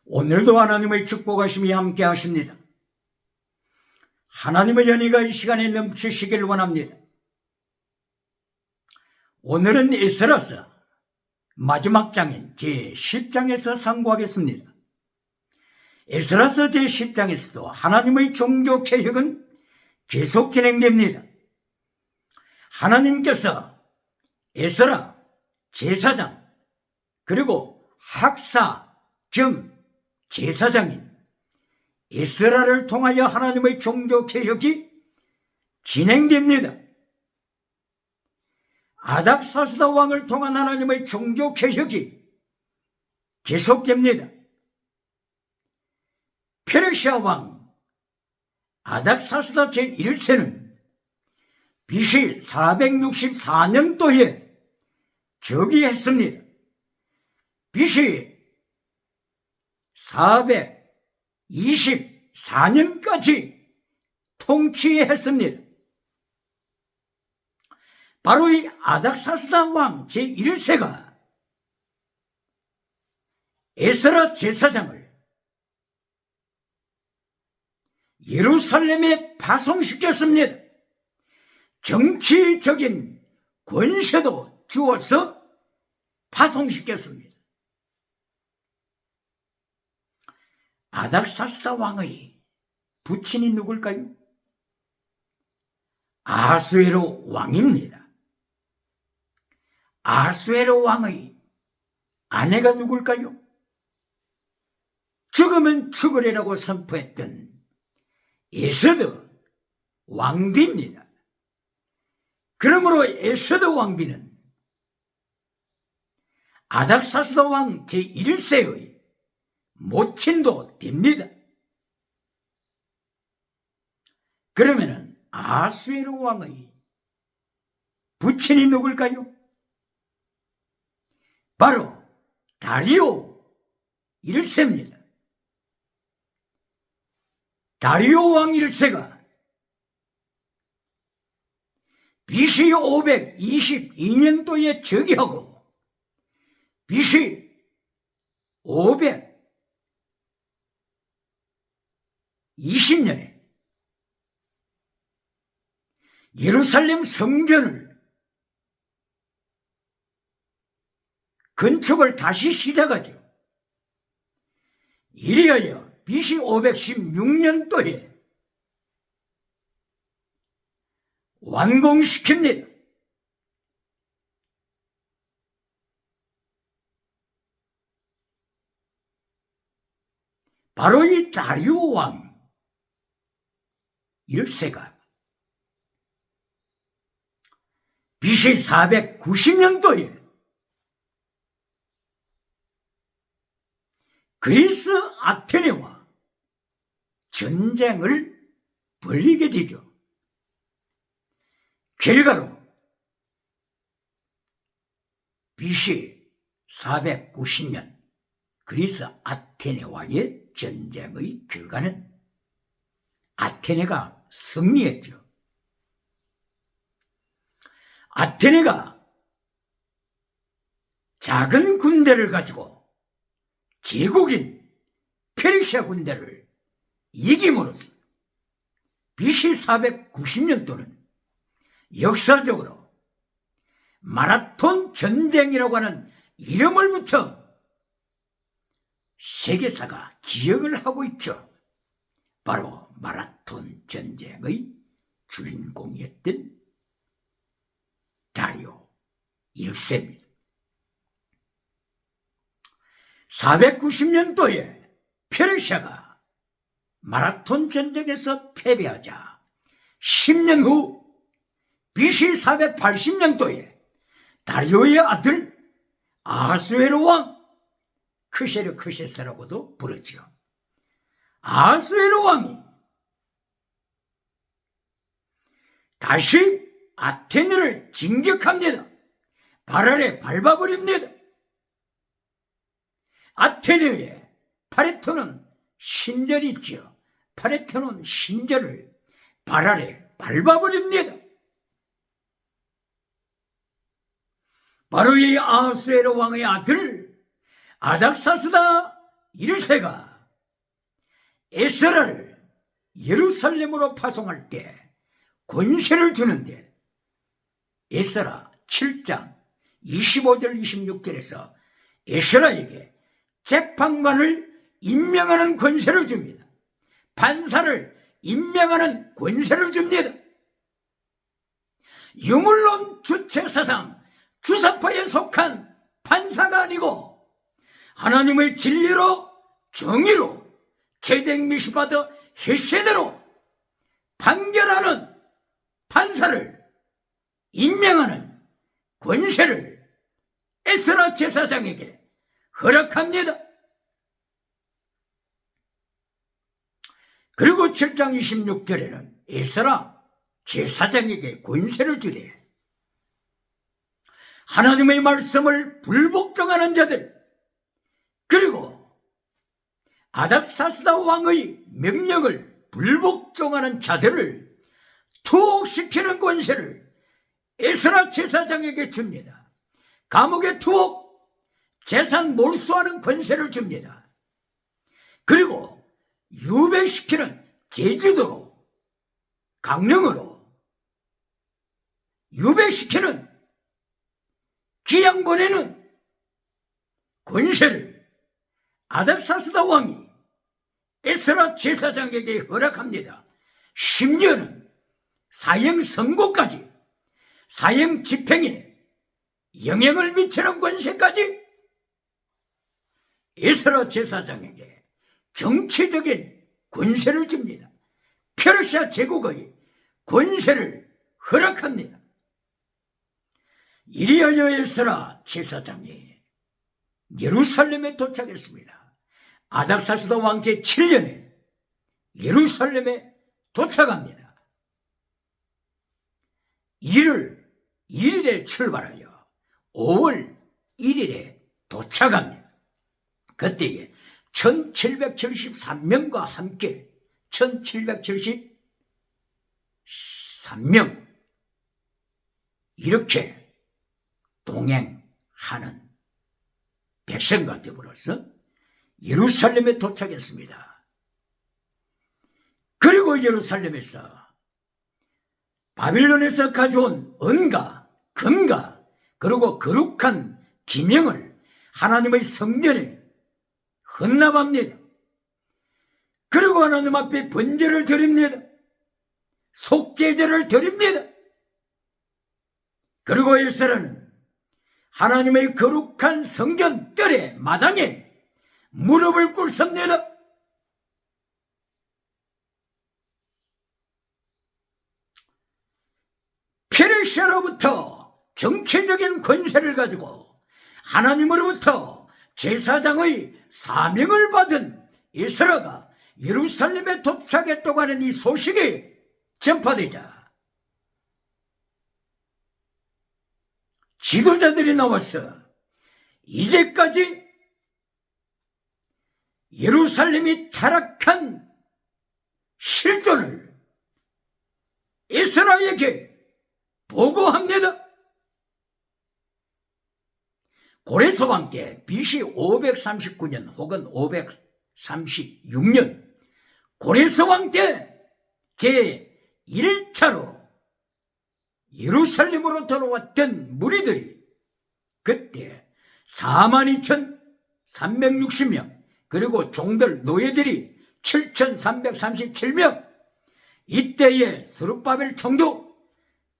오늘도 하나님의 축복하심이 함께 하십니다. 하나님의 연희가 이 시간에 넘치시길 원합니다. 오늘은 에스라서 마지막 장인 제10장에서 상고하겠습니다. 에스라서 제10장에서도 하나님의 종교 개혁은 계속 진행됩니다. 하나님께서 에스라 제사장 그리고 학사 겸 제사장인 에스라를 통하여 하나님의 종교 개혁이 진행됩니다. 아닥사스다 왕을 통한 하나님의 종교 개혁이 계속됩니다. 페르시아 왕 아닥사스다 제1세는 BC 464년도에 즉위했습니다. BC 424년까지 통치했습니다. 바로 이 아닥사스다 왕 제1세가 에스라 제사장을 예루살렘에 파송시켰습니다. 정치적인 권세도 주어서 파송시켰습니다. 아닥사스다 왕의 부친이 누굴까요? 아하수에로 왕입니다. 아하수에로 왕의 아내가 누굴까요? 죽으면 죽으리라고 선포했던 에스더 왕비입니다. 그러므로 에스더 왕비는 아닥사스다 왕 제1세의 모친도 됩니다. 그러면은 아하수에로 왕의 부친이 누굴까요? 바로 다리오 1세입니다. 다리오 왕 1세가 BC 522년도에 즉위하고 BC 520년에 예루살렘 성전을 건축을 다시 시작하죠. 이리하여 BC 516년도에 완공시킵니다. 바로 이 다리오 왕 1세가 BC 490년도에 그리스 아테네와 전쟁을 벌이게 되죠. 결과로 BC 490년 그리스 아테네와의 전쟁의 결과는 아테네가 승리했죠. 아테네가 작은 군대를 가지고 제국인 페르시아 군대를 이김으로써 BC 490년도는 역사적으로 마라톤 전쟁이라고 하는 이름을 붙여 세계사가 기억을 하고 있죠. 바로 마라톤 전쟁의 주인공이었던 다리오 1세입니다. 490년도에 페르시아가 마라톤 전쟁에서 패배하자 10년 후 BC 480년도에 다리오의 아들 아하수에로 왕 크세르크세스라고도 부르죠. 아하수에로 왕이 다시 아테네를 진격합니다. 발 아래 밟아버립니다. 아테네의 파레토는 신전이 있죠. 파레토는 신전을 발 아래 밟아버립니다. 바로 이 아하수에로 왕의 아들 아닥사스다 이르세가 에스라를 예루살렘으로 파송할 때 권세를 주는데, 에스라 7장 25절 26절에서 에스라에게 재판관을 임명하는 권세를 줍니다. 판사를 임명하는 권세를 줍니다. 유물론 주체사상 주사파에 속한 판사가 아니고 하나님의 진리로 정의로 제댕 미시바드 헤세대로 판결하는 판사를 임명하는 권세를 에스라 제사장에게 허락합니다. 그리고 7장 26절에는 에스라 제사장에게 권세를 주되 하나님의 말씀을 불복종하는 자들, 그리고 아닥사스다 왕의 명령을 불복종하는 자들을 투옥시키는 권세를 에스라 제사장에게 줍니다. 감옥에 투옥, 재산 몰수하는 권세를 줍니다. 그리고 유배시키는 제주도로, 강령으로 유배시키는, 귀양 보내는 권세를 아닥사스다 왕이 에스라 제사장에게 허락합니다. 심지어는 사형 선고까지, 사형 집행에 영향을 미치는 권세까지 에스라 제사장에게 정치적인 권세를 줍니다. 페르시아 제국의 권세를 허락합니다. 이리하여 에스라 제사장이 예루살렘에 도착했습니다. 아닥사스다 왕 제7년에 예루살렘에 도착합니다. 1일에 출발하여 5월 1일에 도착합니다. 그때에 1773명과 함께 1773명 이렇게 동행하는 백성과 더불어서 예루살렘에 도착했습니다. 그리고 예루살렘에서 바빌론에서 가져온 은과 금과 그리고 거룩한 기명을 하나님의 성전에 헌납합니다. 그리고 하나님 앞에 번제를 드립니다. 속죄제를 드립니다. 그리고 에스라는 하나님의 거룩한 성전 뜰의 마당에 무릎을 꿇습니다. 페르시아로부터 정치적인 권세를 가지고 하나님으로부터 제사장의 사명을 받은 에스라가 예루살렘에 도착했다고 하는 이 소식이 전파되자 지도자들이 나와서 이제까지 예루살렘이 타락한 실존을 에스라에게 보고합니다. 고레스 왕 때 BC 539년 혹은 536년 고레스 왕 때 제1차로 예루살렘으로 돌아왔던 무리들이 그때 42,360명, 그리고 종들 노예들이 7,337명, 이때의 스룹바벨 총독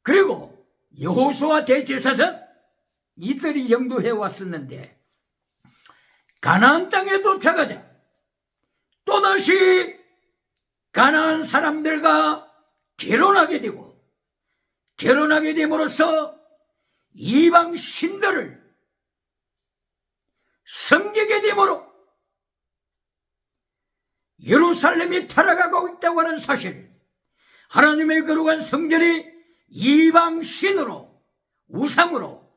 그리고 여호수아 대제사장 이들이 영도해 왔었는데, 가나안 땅에 도착하자 또다시 가나안 사람들과 결혼하게 되고, 결혼하게 됨으로써 이방 신들을 섬기게 되므로 예루살렘이 타락하고 있다고 하는 사실, 하나님의 거룩한 성전이 이방 신으로, 우상으로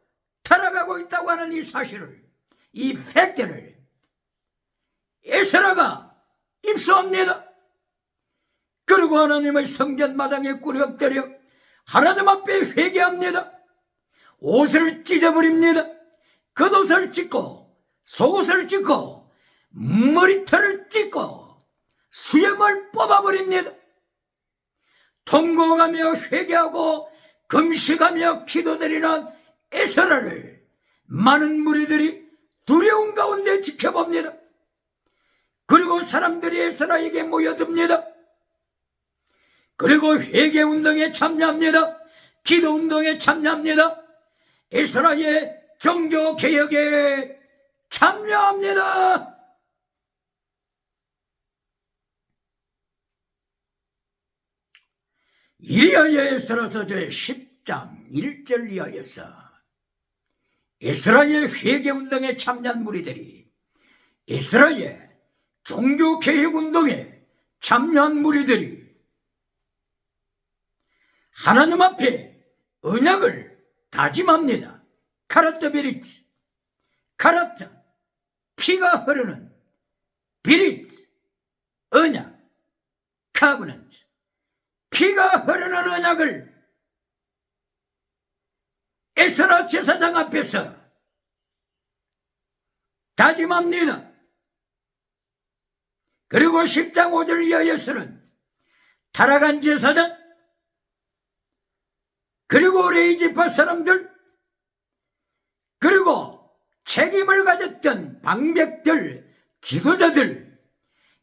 타락하고 있다고 하는 이 사실을, 이 팩트를 에스라가 입수합니다. 그리고 하나님의 성전 마당에 꿇어 엎드려 하나님 앞에 회개합니다. 옷을 찢어버립니다. 겉옷을 찢고 속옷을 찢고 머리털을 찢고 수염을 뽑아버립니다. 통곡하며 회개하고 금식하며 기도드리는 에스라를 많은 무리들이 두려운 가운데 지켜봅니다. 그리고 사람들이 에스라에게 모여듭니다. 그리고 회개운동에 참여합니다. 기도운동에 참여합니다. 에스라의 종교개혁에 참여합니다. 이리하여 에스라서 제10장 1절 이하여서 에스라의 회개운동에 참여한 무리들이 에스라의 종교개혁운동에 참여한 무리들이 하나님 앞에 언약을 다짐합니다. 카라트 비리트, 카라트, 피가 흐르는 비리트, 언약, 카브넌트, 피가 흐르는 언약을 에스라 제사장 앞에서 다짐합니다. 그리고 10장 5절 이하에서는 타락한 제사장 그리고 레위지파 사람들 그리고 책임을 가졌던 방백들, 지도자들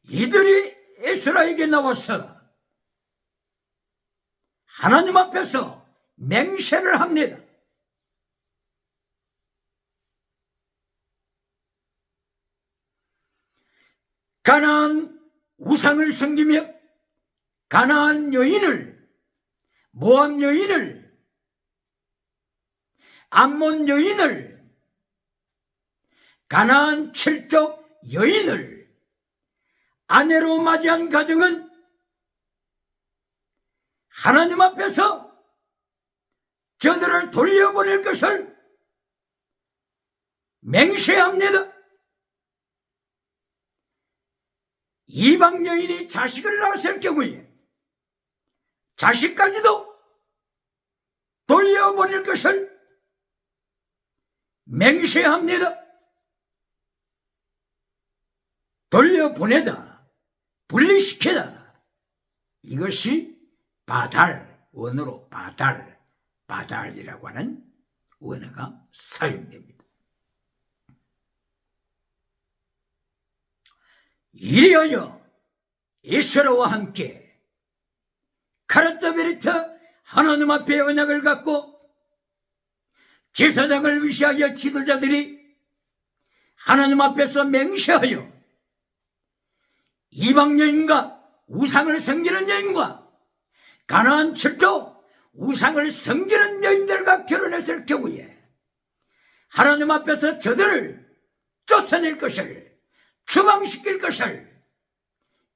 이들이 에스라에게 나와서 하나님 앞에서 맹세를 합니다. 가나안 우상을 섬기며 가나안 여인을, 모압 여인을, 암몬 여인을, 가나안 칠족 여인을 아내로 맞이한 가정은 하나님 앞에서 저들을 돌려보낼 것을 맹세합니다. 이방 여인이 자식을 낳았을 경우에 자식까지도 돌려보낼 것을 맹세합니다. 돌려보내다, 분리시키다, 이것이 바달, 원어로 바달이라고 하는 원어가 사용됩니다. 이리하여 에스라와 함께 카라트 베리트 하나님 앞에 언약을 갖고 제사장을 위시하여 지도자들이 하나님 앞에서 맹세하여 이방 여인과 우상을 섬기는 여인과 가나안 칠족 우상을 섬기는 여인들과 결혼했을 경우에 하나님 앞에서 저들을 쫓아낼 것을, 추방시킬 것을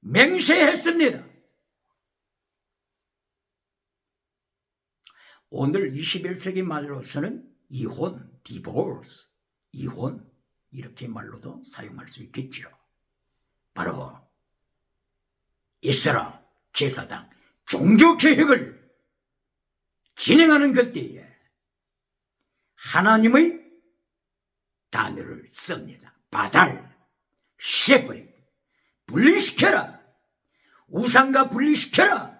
맹세했습니다. 오늘 21세기 말로서는 이혼, 디보스, 이혼 이렇게 말로도 사용할 수 있겠죠. 바로 에스라 제사장 종교개혁을 진행하는 그때에 하나님의 단어를 씁니다. 바달, 세퍼레이트, 분리시켜라, 우상과 분리시켜라,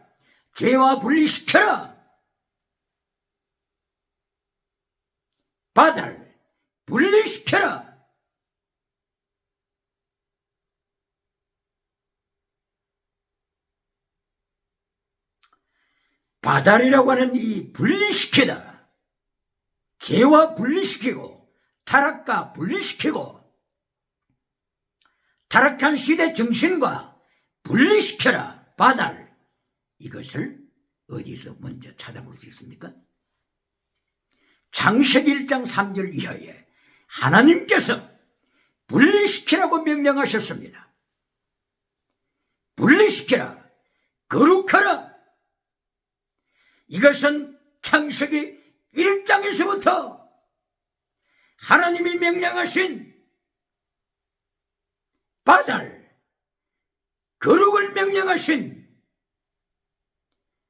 죄와 분리시켜라. 바달, 분리시켜라. 바달이라고 하는 이 분리시키다, 죄와 분리시키고 타락과 분리시키고 타락한 시대 정신과 분리시켜라. 바달, 이것을 어디서 먼저 찾아볼 수 있습니까? 창세기 1장 3절 이하에 하나님께서 분리시키라고 명령하셨습니다. 분리시키라, 거룩하라. 이것은 창세기 1장에서부터 하나님이 명령하신 바달, 거룩을 명령하신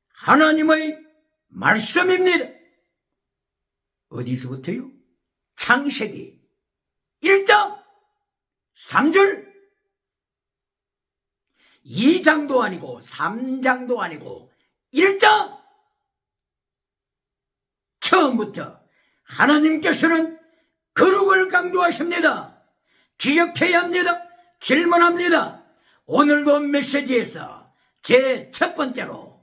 하나님의 말씀입니다. 어디서부터요? 창세기 1장 3절 2장도 아니고 3장도 아니고 1장! 처음부터 하나님께서는 거룩을 강조하십니다. 기억해야 합니다. 질문합니다. 오늘도 메시지에서 제 첫 번째로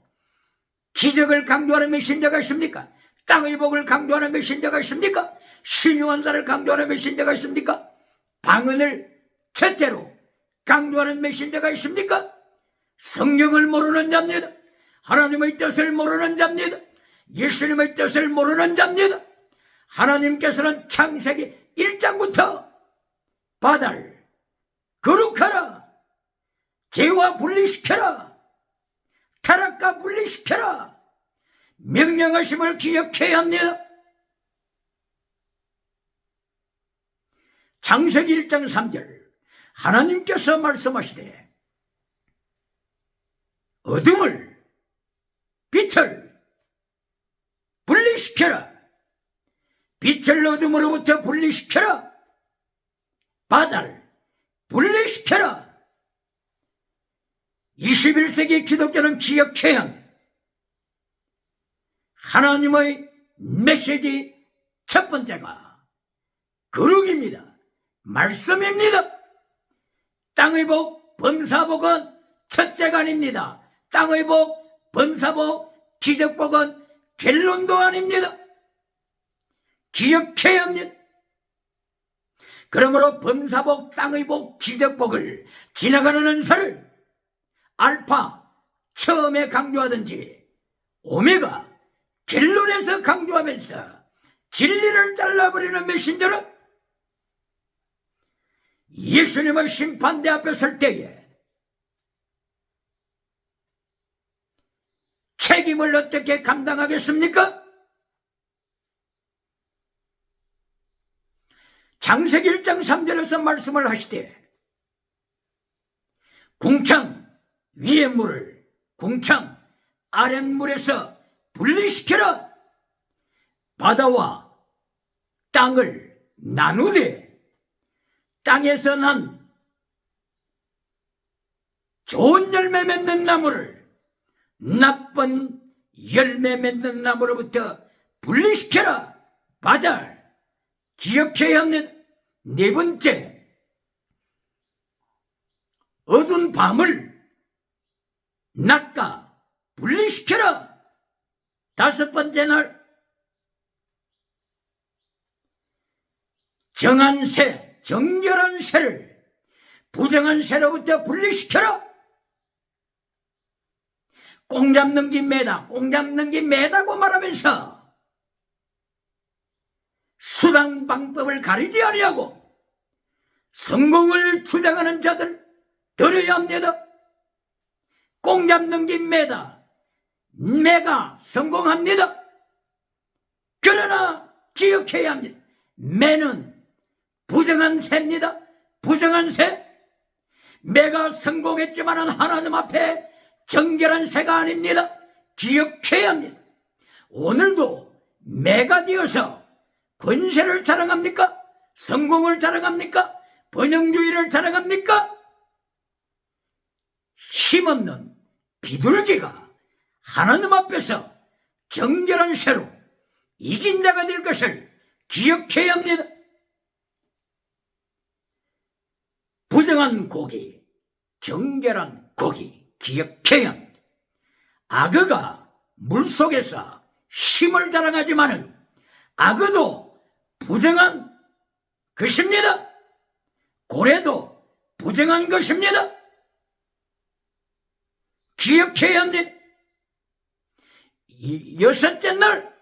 기적을 강조하는 메신저가 있습니까? 땅의 복을 강조하는 메신저가 있습니까? 신유한 자를 강조하는 메신저가 있습니까? 방언을 첫째로 강조하는 메신저가 있습니까? 성경을 모르는 자입니다. 하나님의 뜻을 모르는 자입니다. 예수님의 뜻을 모르는 자입니다. 하나님께서는 창세기 1장부터 바다를 거룩하라, 죄와 분리시켜라, 타락과 분리시켜라 명령하심을 기억해야 합니다. 창세기 1장 3절 하나님께서 말씀하시되 어둠을 빛을 분리시켜라, 빛을 어둠으로부터 분리시켜라, 바다를 분리시켜라. 21세기 기독교는 기억해야 합니다. 하나님의 메시지 첫 번째가 거룩입니다. 말씀입니다. 땅의 복, 범사복은 첫째가 아닙니다. 땅의 복, 범사복, 기적복은 결론도 아닙니다. 기억해야 합니다. 그러므로 범사복, 땅의 복, 기적복을 지나가는 은사를 알파, 처음에 강조하든지 오메가, 결론에서 강조하면서 진리를 잘라버리는 메신저는 예수님의 심판대 앞에 설 때에 책임을 어떻게 감당하겠습니까? 창세기 1장 3절에서 말씀을 하시되 궁창 위의 물을 궁창 아랫물에서 분리시켜라. 바다와 땅을 나누되 땅에서 난 좋은 열매 맺는 나무를 나쁜 열매 맺는 나무로부터 분리시켜라. 바다를 기억해야 합니다. 네 번째, 어두운 밤을 낮과 분리시켜라. 다섯 번째 날, 정한 새, 정결한 새를 부정한 새로부터 분리시켜라. 꽁 잡는 기 매다, 꽁 잡는 기 매다고 말하면서 수단 방법을 가리지 아니하고 성공을 주장하는 자들 들어야 합니다. 꽁 잡는 기 매다, 매가 성공합니다. 그러나 기억해야 합니다. 매는 부정한 새입니다. 부정한 새. 매가 성공했지만 하나님 앞에 정결한 새가 아닙니다. 기억해야 합니다. 오늘도 매가 되어서 권세를 자랑합니까? 성공을 자랑합니까? 번영주의를 자랑합니까? 힘없는 비둘기가 하나님 앞에서 정결한 새로 이긴 자가 될 것을 기억해야 합니다. 부정한 고기, 정결한 고기 기억해야 합니다. 악어가 물속에서 힘을 자랑하지만은 악어도 부정한 것입니다. 고래도 부정한 것입니다. 기억해야 합니다. 여섯째 날,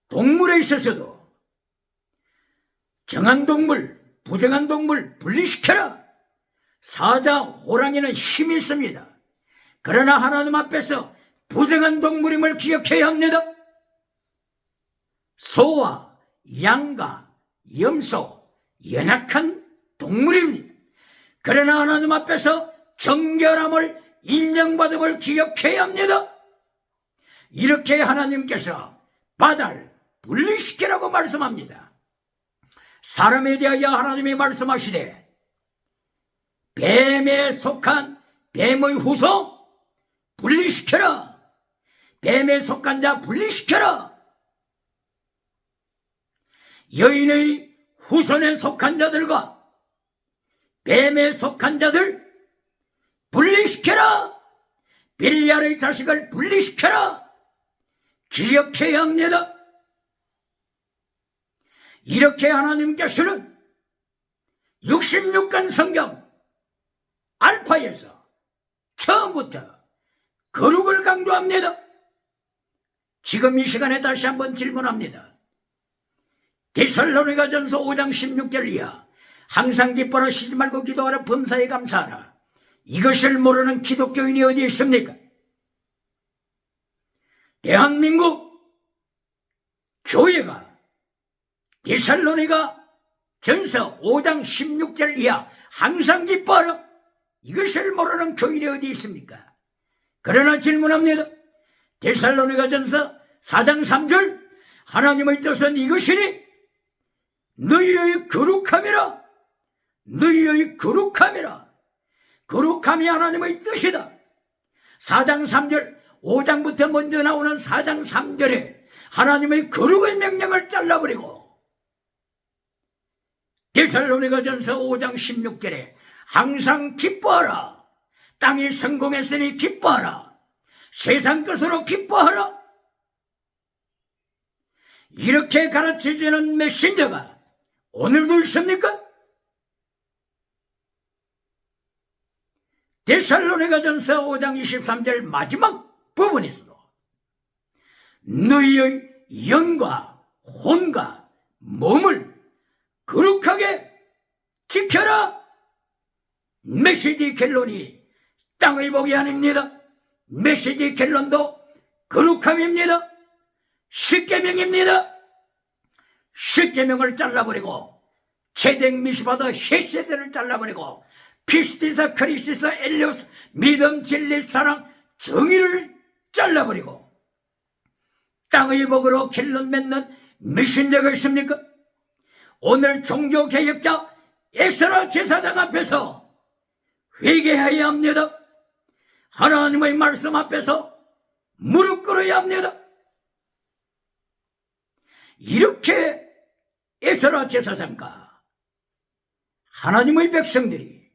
동물에 있어서도 정한 동물, 부정한 동물 분리시켜라. 사자, 호랑이는 힘이 있습니다. 그러나 하나님 앞에서 부정한 동물임을 기억해야 합니다. 소와 양과 염소, 연약한 동물입니다. 그러나 하나님 앞에서 정결함을 인정받음을 기억해야 합니다. 이렇게 하나님께서 바다를 분리시키라고 말씀합니다. 사람에 대하여 하나님이 말씀하시되 뱀에 속한 뱀의 후손 분리시켜라. 뱀에 속한 자 분리시켜라. 여인의 후손에 속한 자들과 뱀에 속한 자들 분리시켜라. 빌리알의 자식을 분리시켜라. 기억해야 합니다. 이렇게 하나님께서는 66권 성경 알파에서 처음부터 거룩을 강조합니다. 지금 이 시간에 다시 한번 질문합니다. 데살로니가전서 5장 16절 이하 항상 기뻐라, 쉬지 말고 기도하라, 범사에 감사하라. 이것을 모르는 기독교인이 어디 있습니까? 대한민국 교회가 데살로니가 전서 5장 16절 이하 항상 기뻐하라, 이것을 모르는 교인이 어디 있습니까? 그러나 질문합니다. 데살로니가 전서 4장 3절 하나님의 뜻은 이것이니 너희의 거룩함이라. 너희의 거룩함이라. 거룩함이 하나님의 뜻이다. 4장 3절 5장부터 먼저 나오는 4장 3절에 하나님의 거룩의 명령을 잘라버리고 데살로니가 전서 5장 16절에 항상 기뻐하라. 땅이 성공했으니 기뻐하라. 세상 것으로 기뻐하라. 이렇게 가르쳐주는 메신저가 오늘도 있습니까? 데살로니가 전서 5장 23절 마지막 부분에서도 너희의 영과 혼과 몸을 거룩하게 지켜라. 메시지 결론이 땅의 복이 아닙니다. 메시지 결론도 거룩함입니다. 십계명입니다. 십계명을 잘라버리고 체덱 미스바더 헤세드를 잘라버리고 피스티사 크리시사 엘리오스 믿음 진리 사랑 정의를 잘라버리고 땅의 복으로 결론 맺는 메신저가 있습니까? 오늘 종교개혁자 에스라 제사장 앞에서 회개해야 합니다. 하나님의 말씀 앞에서 무릎 꿇어야 합니다. 이렇게 에스라 제사장과 하나님의 백성들이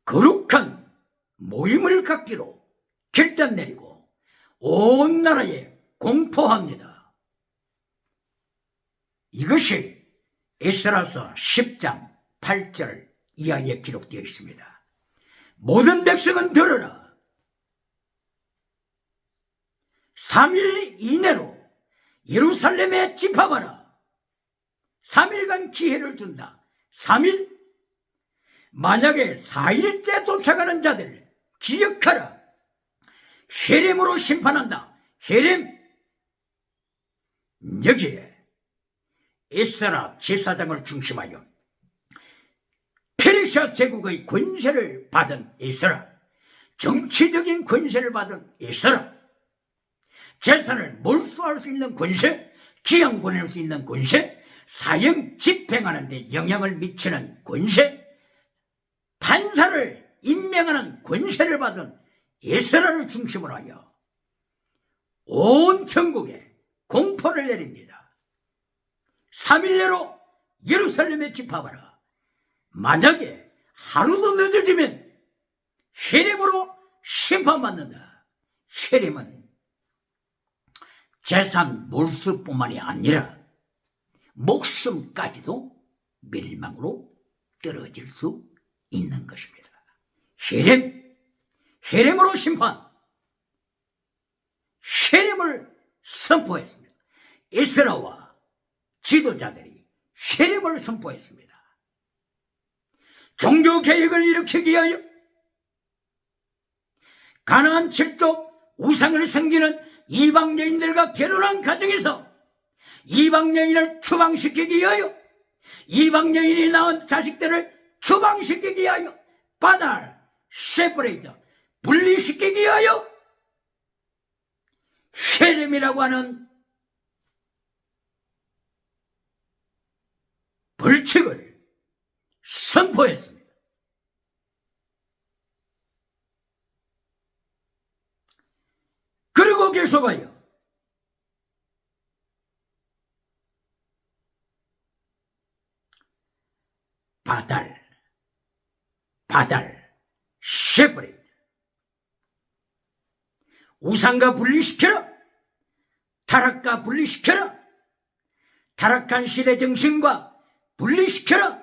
거룩한 모임을 갖기로 결단 내리고 온 나라에 공포합니다. 이것이 에스라서 10장 8절 이하에 기록되어 있습니다. 모든 백성은 들으라. 3일 이내로 예루살렘에 집합하라. 3일간 기회를 준다. 3일? 만약에 4일째 도착하는 자들 기억하라. 헤렘으로 심판한다. 헤렘. 여기에 에스라 제사장을 중심하여 페르시아 제국의 권세를 받은 에스라, 정치적인 권세를 받은 에스라, 재산을 몰수할 수 있는 권세, 기양 보낼 수 있는 권세, 사형 집행하는 데 영향을 미치는 권세, 판사를 임명하는 권세를 받은 에스라를 중심으로 하여 온 천국에 공포를 내립니다. 3일 내로 예루살렘에 집합하라. 만약에 하루도 늦어지면 헤렘으로 심판받는다. 헤렘은 재산 몰수뿐만이 아니라 목숨까지도 멸망으로 떨어질 수 있는 것입니다. 헤렘으로 심판, 헤렘을 선포했습니다. 에스라와 지도자들이 헤렘을 선포했습니다. 종교개혁을 일으키기 위하여 가나안 7족 우상을 섬기는 이방 여인들과 결혼한 가정에서 이방 여인을 추방시키기 위하여, 이방 여인이 낳은 자식들을 추방시키기 위하여, 바달, 세퍼레이터, 분리시키기 위하여 헤렘이라고 하는 벌칙을 선포했습니다. 그리고 계속하여 바달, 세퍼레이트, 우상과 분리시켜라, 타락과 분리시켜라, 타락한 시대 정신과 분리시켜라,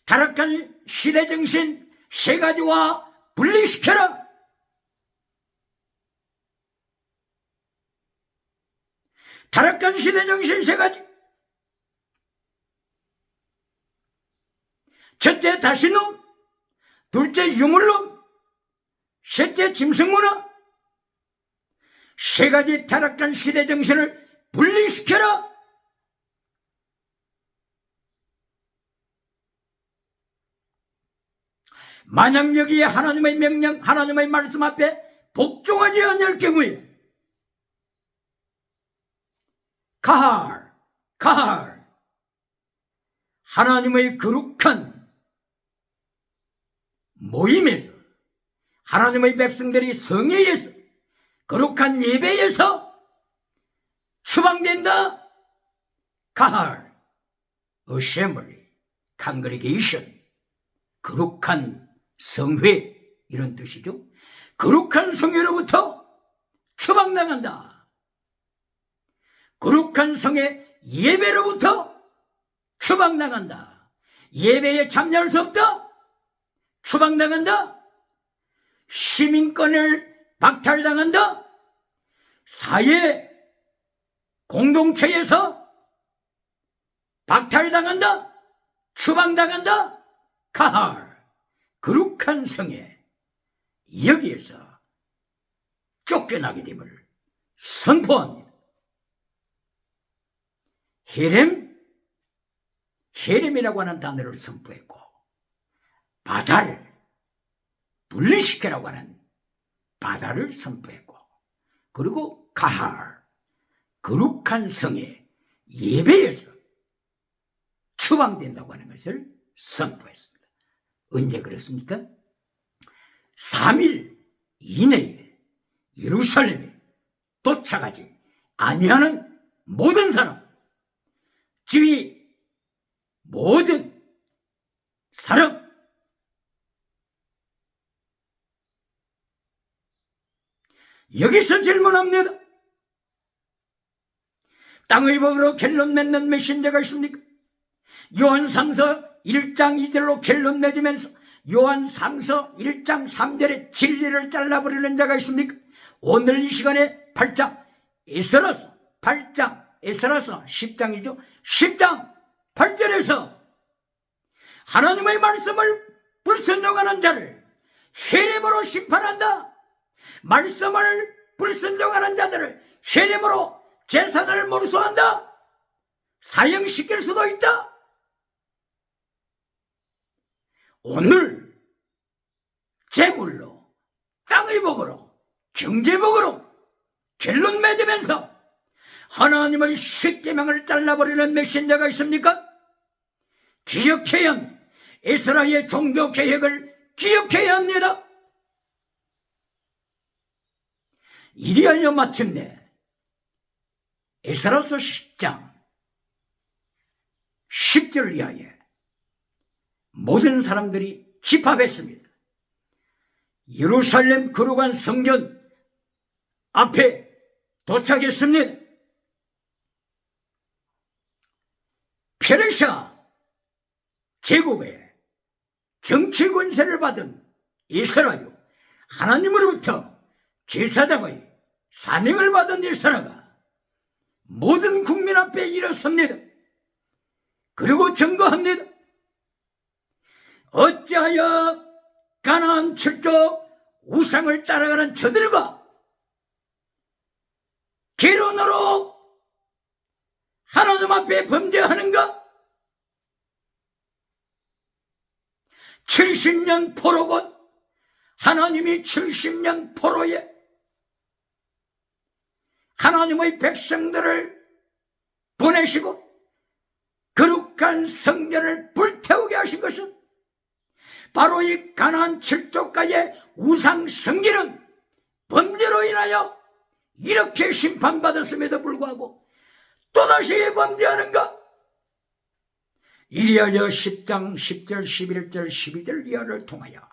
타락한 시대 정신 세 가지와 분리시켜라. 타락한 시대 정신 세 가지. 첫째 다신놈, 둘째 유물론, 셋째 짐승문화. 세 가지 타락한 시대 정신을 분리시켜라. 만약 여기에 하나님의 명령, 하나님의 말씀 앞에 복종하지 않을 경우에 가할, 하나님의 거룩한 모임에서, 하나님의 백성들이 성회에서, 거룩한 예배에서 추방된다. 가할, assembly, congregation, 거룩한 성회, 이런 뜻이죠. 거룩한 성회로부터 추방당한다. 거룩한 성회 예배로부터 추방당한다. 예배에 참여할 수 없다. 추방당한다. 시민권을 박탈당한다. 사회 공동체에서 박탈당한다. 추방당한다. 가할, 거룩한 성에 여기에서 쫓겨나게 됨을 선포합니다. 헤렘이라고 하는 단어를 선포했고, 바달, 분리시키라고 하는 바다를 선포했고, 그리고 가할, 거룩한 성의 예배에서 추방된다고 하는 것을 선포했습니다. 언제 그랬습니까? 3일 이내에 예루살렘에 도착하지 아니하는 모든 사람, 즉 모든 사람, 여기서 질문합니다. 땅의 법으로 결론 맺는 메신저가 있습니까? 요한상서 1장 2절로 결론 맺으면서 요한상서 1장 3절에 진리를 잘라버리는 자가 있습니까? 오늘 이 시간에 8장 에스라서 10장이죠. 10장 8절에서 하나님의 말씀을 불순종하는 자를 헤렘으로 심판한다. 말씀을 불순종하는 자들을 헤렘으로 재산을 몰수한다. 사형시킬 수도 있다. 오늘 재물로, 땅의 복으로, 경제복으로 결론 맺으면서 하나님의 십계명을 잘라버리는 메신저가 있습니까? 기억해야 합니다. 에스라의 종교개혁을 기억해야 합니다. 이리하여 마침내 에스라서 10장 10절 이하에 모든 사람들이 집합했습니다. 예루살렘 거룩한 성전 앞에 도착했습니다. 페르시아 제국의 정치 권세를 받은 에스라요, 하나님으로부터 제사장의 사명을 받은 에스라가 모든 국민 앞에 일어섭니다. 그리고 증거합니다. 어찌하여 가나안 칠족 우상을 따라가는 저들과 계론으로 하나님 앞에 범죄하는가? 70년 포로군, 하나님이 70년 포로에 하나님의 백성들을 보내시고 거룩한 성전을 불태 태우게 하신 것은 바로 이 가나안 7족가의 우상 성기는 범죄로 인하여 이렇게 심판받았음에도 불구하고 또다시 범죄하는가? 이리하여 10장 10절 11절 12절 이하를 통하여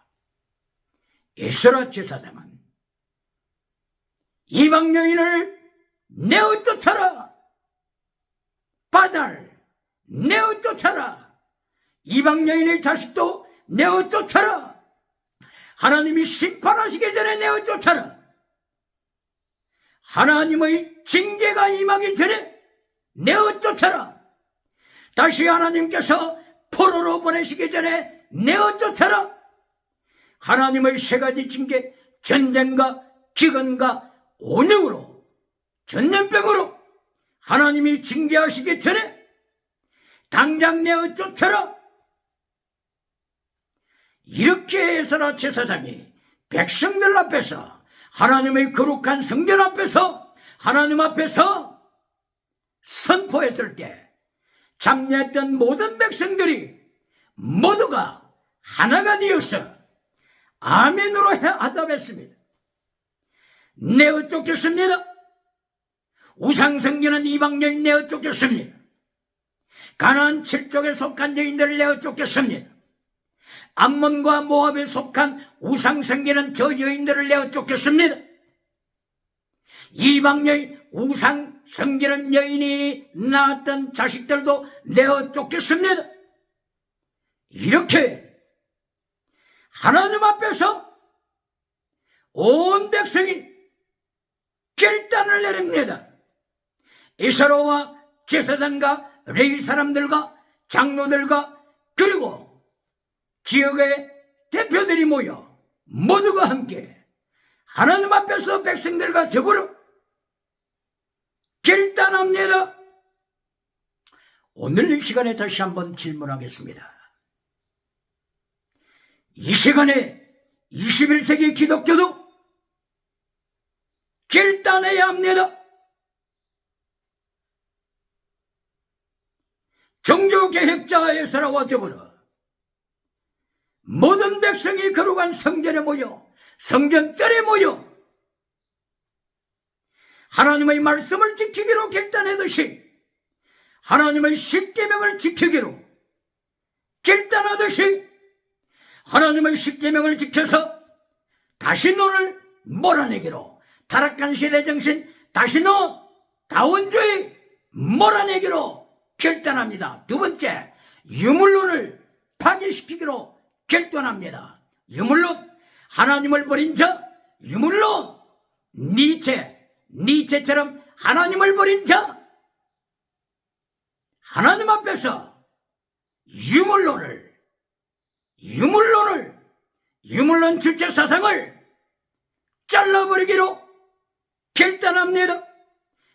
에스라 제사장은 이방 여인을 내어 쫓아라, 바달 내어 쫓아라, 이방 여인의 자식도 내어 쫓아라, 하나님이 심판하시기 전에 내어 쫓아라, 하나님의 징계가 임하기 전에 내어 쫓아라, 다시 하나님께서 포로로 보내시기 전에 내어 쫓아라. 하나님의 세 가지 징계, 전쟁과 기근과 온영으로, 전염병으로 하나님이 징계하시기 전에 당장 내어 쫓아라. 이렇게 에스라 제사장이 백성들 앞에서, 하나님의 거룩한 성전 앞에서, 하나님 앞에서 선포했을 때 참여했던 모든 백성들이 모두가 하나가 되어서 아멘으로 하답했습니다. 내어 쫓겼습니다. 우상성전은 이방 여인 내어 쫓겼습니다. 가나안 7족에 속한 여인들을 내어 쫓겼습니다. 암몬과 모압에 속한 우상성전은 저 여인들을 내어 쫓겼습니다. 이방 여인, 우상 성기는 여인이 낳았던 자식들도 내어 쫓겼습니다. 이렇게 하나님 앞에서 온 백성이 결단을 내립니다. 에스라와 제사장과 레위 사람들과 장로들과 그리고 지역의 대표들이 모여 모두가 함께 하나님 앞에서 백성들과 더불어 결단합니다. 오늘 이 시간에 다시 한번 질문하겠습니다. 이 시간에 21세기 기독교도 결단해야 합니다. 종교개혁자 에스라와 더불어 모든 백성이 거룩한 성전에 모여, 성전뜰에 모여 하나님의 말씀을 지키기로 결단하듯이, 하나님의 십계명을 지키기로 결단하듯이 하나님의 십계명을 지켜서 다시 너를 몰아내기로, 타락한 시대 정신 다시 너 다원주의 몰아내기로 결단합니다. 두 번째, 유물론을 파괴시키기로 결단합니다. 유물론, 하나님을 버린 자, 유물론, 니체처럼 하나님을 버린 자, 하나님 앞에서 유물론 주체 사상을 잘라버리기로 결단합니다.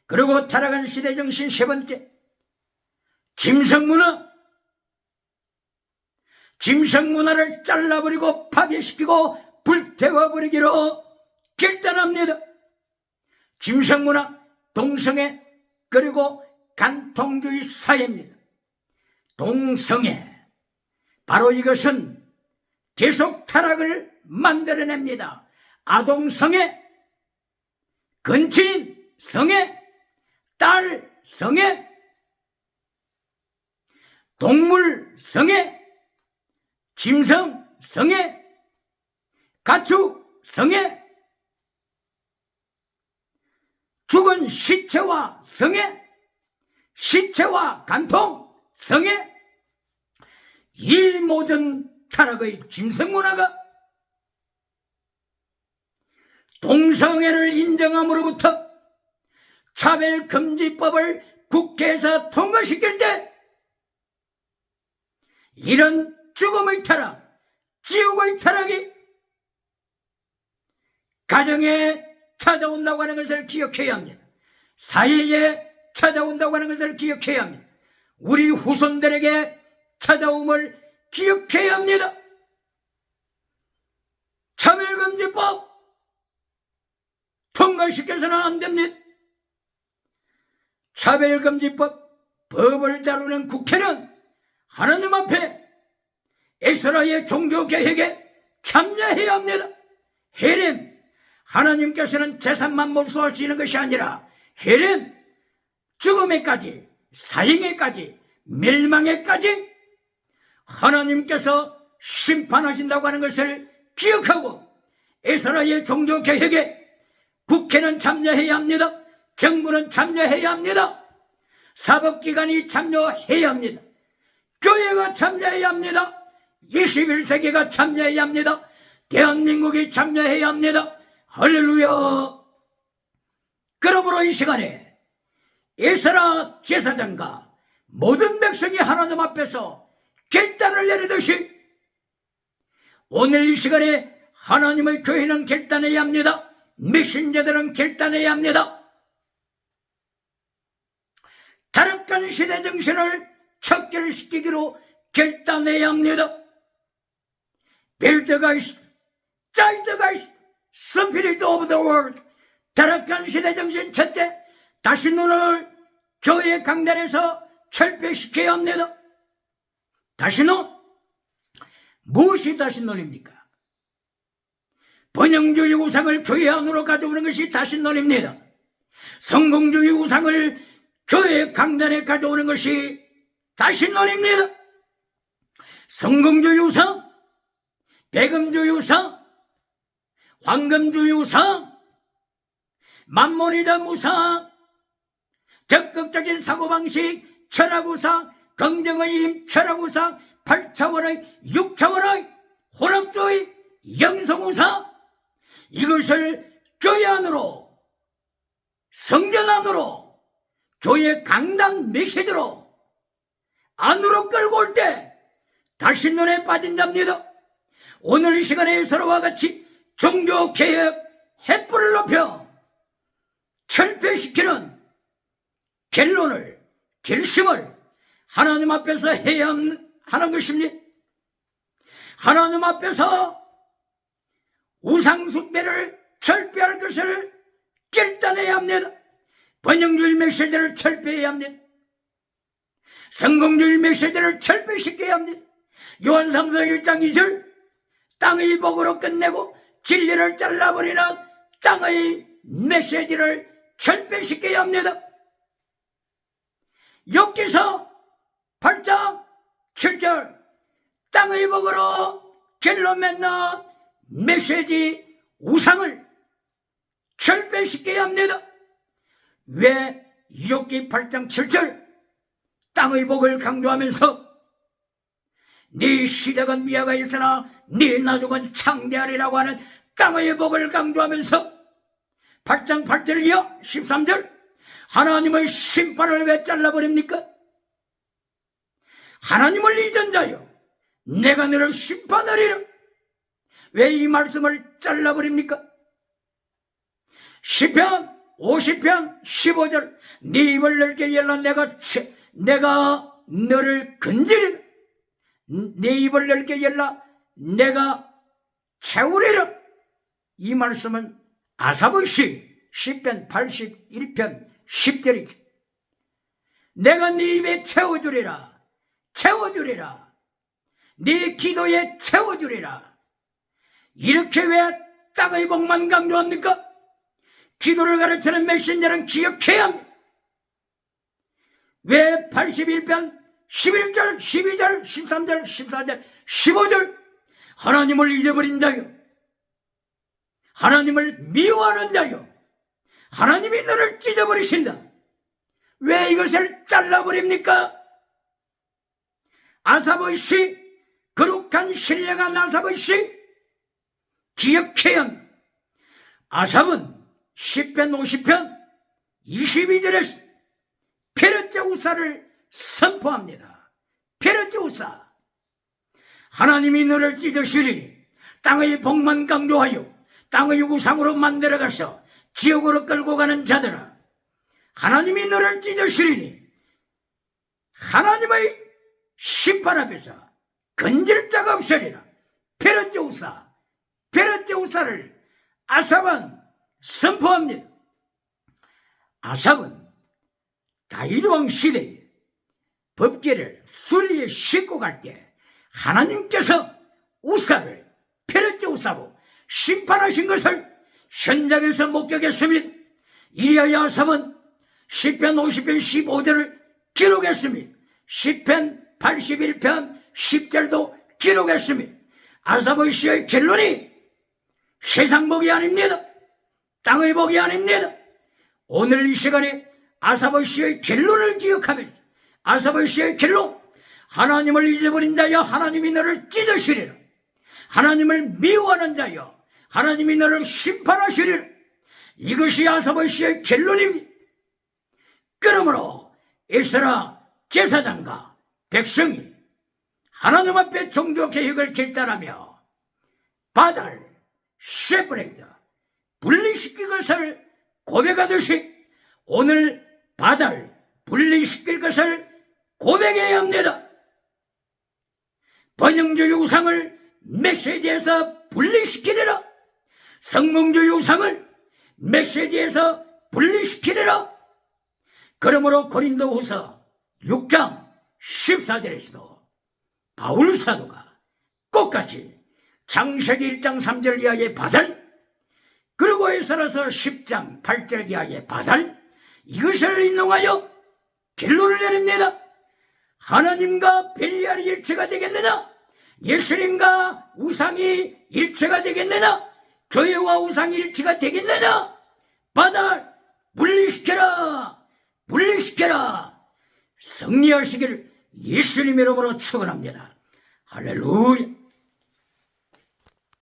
그리고 타락한 시대 정신 세 번째, 짐승문화를 잘라버리고 파괴시키고 불태워버리기로 결단합니다. 짐승문화, 동성애, 그리고 간통주의 사회입니다. 동성애, 바로 이것은 계속 타락을 만들어냅니다. 아동성애, 근친인 성애, 딸 성애, 동물 성애, 짐승 성애, 가축 성애, 죽은 시체와 성애, 시체와 간통 성애, 이 모든 타락의 짐승문화가 동성애를 인정함으로부터 차별금지법을 국회에서 통과시킬 때 이런 죽음의 타락, 지옥의 타락이 가정에 찾아온다고 하는 것을 기억해야 합니다. 사회에 찾아온다고 하는 것을 기억해야 합니다. 우리 후손들에게 찾아옴을 기억해야 합니다. 차별금지법 통과시켜서는 안 됩니다. 차별금지법 법을 다루는 국회는 하나님 앞에 에스라의 종교개혁에 참여해야 합니다. 헤렘, 하나님께서는 재산만 몰수하시는 것이 아니라 헤렘, 죽음에까지, 사형에까지, 멸망에까지 하나님께서 심판하신다고 하는 것을 기억하고 에스라의 종교개혁에 국회는 참여해야 합니다. 정부는 참여해야 합니다. 사법기관이 참여해야 합니다. 교회가 참여해야 합니다. 21세기가 참여해야 합니다. 대한민국이 참여해야 합니다. 할렐루야. 그러므로 이 시간에 에스라 제사장과 모든 백성이 하나님 앞에서 결단을 내리듯이 오늘 이 시간에 하나님의 교회는 결단해야 합니다. 메신저들은 결단해야 합니다. 타락한 시대 정신을 척결시키기로 결단해야 합니다. 빌드가이스트, 짜이드가이스트, 스피릿 오브 더 월드. 타락한 시대 정신 첫째, 다시 눈을 교회 강단에서 철폐시켜야 합니다. 다시는 무엇이 다신론입니까? 번영주의 우상을 교회 안으로 가져오는 것이 다신론입니다. 성공주의 우상을 교회 강단에 가져오는 것이 다신론입니다. 성공주의 우상, 배금주의 우상, 황금주의 우상, 만몬이다 우상, 적극적인 사고방식, 철학우상, 긍정의 힘, 철학우상, 8차원의 6차원의 혼합주의, 영성우상, 이것을 교회 안으로, 성전 안으로, 교회 강단 메시지로 안으로 끌고 올 때 다시 눈에 빠진 자입니다. 오늘 이 시간에 서로와 같이 종교개혁 횃불을 높여 철폐시키는 결론을, 결심을 하나님 앞에서 해야 하는 것입니다. 하나님 앞에서 우상숭배를 철폐할 것을 결단해야 합니다. 번영주의 메시지를 철폐해야 합니다. 성공주의 메시지를 철폐시켜야 합니다. 요한 3서 1장 2절, 땅의 복으로 끝내고 진리를 잘라버리는 땅의 메시지를 철폐시켜야 합니다. 욥기서 8장 7절, 땅의 복으로 길로 맺는 메시지 우상을 철폐시켜야 합니다. 왜 욥기 8장 7절 땅의 복을 강조하면서 네 시작은 미아가 있으나 네 나중은 창대하리라고 하는 땅의 복을 강조하면서 8장 8절 이어 13절 하나님의 심판을 왜 잘라버립니까? 하나님을 잊은 자여 내가 너를 심판하리라. 왜 이 말씀을 잘라버립니까? 시편 50편 15절 네 입을 넓게 열라 내가 너를 건지리라. 네 입을 넓게 열라 내가 채우리라. 이 말씀은 아삽의 시편 81편 10절이죠. 내가 네 입에 채워주리라. 채워주리라. 네 기도에 채워주리라. 이렇게 왜 땅의 복만 강조합니까? 기도를 가르치는 메신저는 기억해야 합니다. 왜 81편 11절, 12절, 13절, 14절, 15절 하나님을 잊어버린 자요, 하나님을 미워하는 자요, 하나님이 너를 찢어버리신다. 왜 이것을 잘라버립니까? 아삽의 시, 거룩한 신령한 아삽의 시 기억해야 합니다. 아삽은 10편 50편 22절에 페르제 우사를 선포합니다. 페르제 우사, 하나님이 너를 찢으시리니 땅의 복만 강조하여 땅의 우상으로 만들어가서 지옥으로 끌고 가는 자들아, 하나님이 너를 찢으시리니 하나님의 심판 앞에서 건질 자가 없으리라. 페르제 우사, 페르제 우사를 아삽은 선포합니다. 아삽은 다윗 왕 시대에 법궤를 수리에 싣고 갈 때 하나님께서 우사를 페레제 우사로 심판하신 것을 현장에서 목격했습니다. 이리하여 아삽은 시편 50편 15절을 기록했습니다. 시편 81편 10절도 기록했습니다. 아삽의 시의 결론이 세상 복이 아닙니다. 땅의 복이 아닙니다. 오늘 이 시간에 아삽의 시의 결론을 기억하면서 아삽의 시의 결론, 하나님을 잊어버린 자여 하나님이 너를 찢으시리라. 하나님을 미워하는 자여 하나님이 너를 심판하시리라. 이것이 아삽의 시의 결론입니다. 그러므로 에스라 제사장과 백성이 하나님 앞에 종교개혁을 결단하며 바달, 쉐브레드 분리시킬 것을 고백하듯이 오늘 바달 분리시킬 것을 고백해야 합니다. 번영주의 우상을 메시지에서 분리시키리라. 성공주의 우상을 메시지에서 분리시키리라. 그러므로 고린도후서 6장 14절에서도 바울 사도가 똑같이 창세기 1장 3절 이하의 바달, 그리고 에스라서 10장 8절 이하의 바달, 이것을 인용하여 결론을 내립니다. 하나님과 벨리알이 일체가 되겠느냐? 예수님과 우상이 일체가 되겠느냐? 교회와 우상이 일체가 되겠느냐? 바달 분리시켜라, 분리시켜라. 승리하시길 예수님 이름으로 축원합니다. 할렐루야.